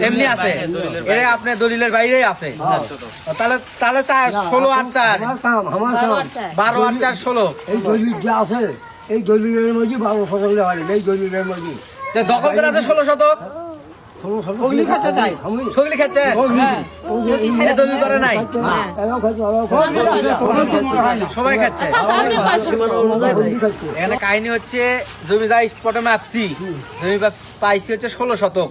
এমনি আছে, এটা আপনার দলিলের বাইরেই আছে। তাহলে তাহলে 16 আর 4 12 আর 4 16। এই দলিল যা আছে এই দলিলের মধ্যে 12 শতক দেওয়া হয় এই দলিলের মধ্যে দখল করে আছে 16 শতক। 16 শতক সগলি খাচ্ছে তাই সগলি খাচ্ছে এ দলিল করে নাই, সবাই খাচ্ছে। এখানে কাহিনী হচ্ছে জমিদার স্পটে মাপছি, জমি পাইছি হচ্ছে 16 শতক,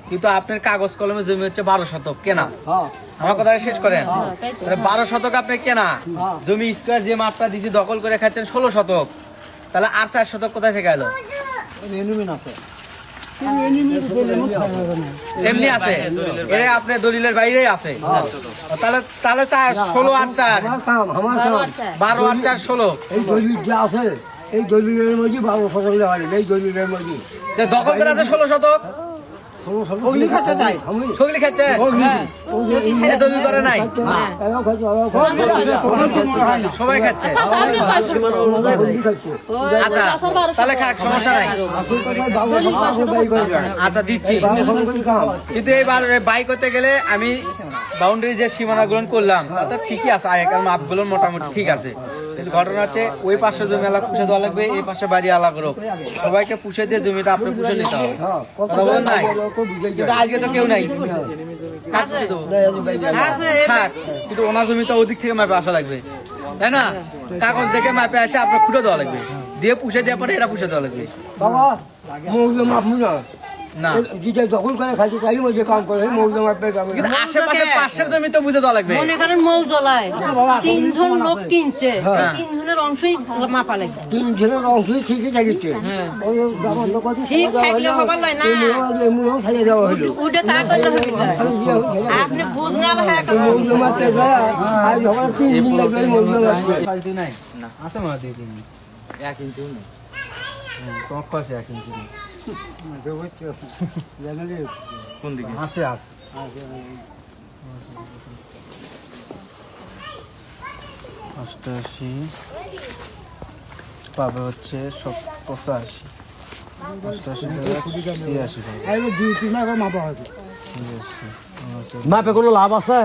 কিন্তু আপনার কাগজ কলমে জমি হচ্ছে 12 শতক কেনা। আমার কথা শেষ করেন। 12 শতক আপনি কেনা জমি, স্কোয়ার যে মাপটা দিয়েছি দখল করে খাচ্ছেন 16 শতক, তাহলে আর 4 শতক কোথায় থেকে এলো? এমনি আছে, এটা আপনার দলিলের বাইরেই আছে। তাহলে তাহলে 16 আর 4 12 আর 4 16। এই দলিল যা আছে এই দলিলের মধ্যে 12 শতক দেওয়া হয় এই দলিলের মধ্যে দখল করে আছে 16 শতক। 16 শতক সগলি খাচ্ছে তাই সগলি খাচ্ছে এ দলিল করে নাই, সবাই খাচ্ছে। আচ্ছা তাহলে খাক, সমস্যা নাই। আচ্ছা দিচ্ছি, কিন্তু এইবার বাই করতে গেলে আমি বাউন্ডারি যে সীমানা গ্রহণ করলাম তাতে ঠিকই আছে, আগেকার মাপগুলো মোটামুটি ঠিক আছে, কিন্তু ঘটনা হচ্ছে ওই পাশে জমি আলাদা পুষে দেওয়া লাগবে, এই পাশে বাড়ি আলাদা করো, সবাইকে পুষে দিয়ে জমিটা আপনি পুষে নিতে হবে। কথা বলেন নাই, কিন্তু আজকে তো কেউ নাই, কিন্তু ওনার জমিটা ওদিক থেকে মাপে আসা লাগবে, তাই না? কাগজ দেখে মাপে আসে আপনার খুঁটে দেওয়া লাগবে, দিয়ে পুষে দেওয়ার পরে এরা পুষে দেওয়া লাগবে। বাবা মৌজা মাপু না না যেটা দখল করে খাচ্ছে তাই মধ্যে কাম করে মৌজা মাপে যাবে, কিন্তু আশেপাশে পাশের জমি তো বুঝে দেওয়া লাগবে। মনে করেন মৌজলায় 3 জন লোক কিনছে, 3 জনের অংশই মাপা লাগবে। 3 জনের অংশই ঠিকই থাকিছে, ওই আমার লোক ঠিক থাকলে হবার নয় না, এমনও খাইয়ে দেওয়া হলো ওটা তা করলে হবে না। আপনি বুঝ না হ্যাঁ মৌজা মাপে যায় আর যখন 3 দিন লাগবে মৌজা মাপে ফালতু নাই না, আছে মা দিয়ে দিন 1 ইঞ্চি নেই, তোমার কাছে 1 ইঞ্চি নেই। কোন দিকে আছে? আছে 88 পাবে হচ্ছে 85 মাপা আছে মাপে কোনো লাভ আছে?